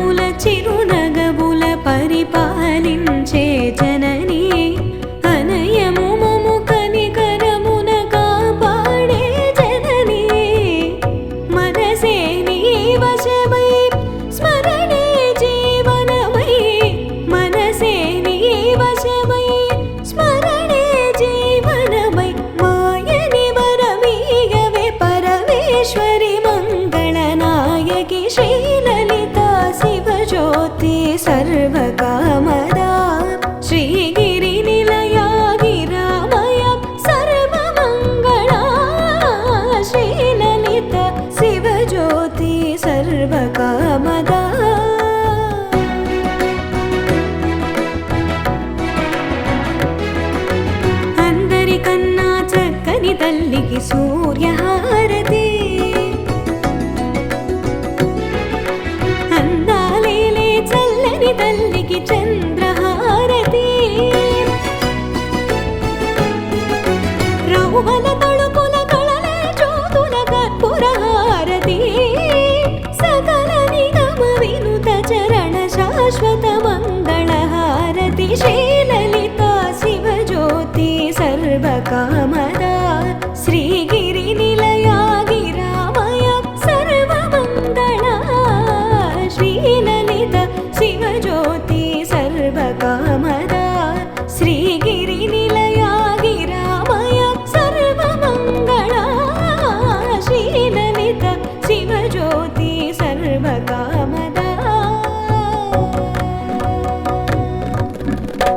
జగముల చిరునగబుల పరిపాలించే జననీ అనయము మము కనికరమున కాపాడే జననీ మనసే నీ వశమై స్మరణే జీవనమై మనసే నీ వశమై స్మరణే జీవనమై మాయని వరమీయవే పరమేశ్వరి మంగళనాయకి శ్రీలలితా శివజ్యోతి సర్వకామదా శ్రీగిరి నిలయా గిరామయ సర్వమంగళా శ్రీలలిత శివజ్యోతి సర్వకామదా అందరికన్నా చక్కని తల్లికి సూర్యహారతి అందాలేలే చల్లని తల్లికి చంద్రహారతి రౌవల తళుకుల కళలే జ్యోతుల కర్పూరహారతి సకల నిగమ వినుత చరణ శాశ్వత మంగళహారతి శ్రీలలితా శివజ్యోతి సర్వకామదా శ్రీగిరి నిలయా గిరామయ సర్వమంగళా శ్రీలలిత శివజ్యోతి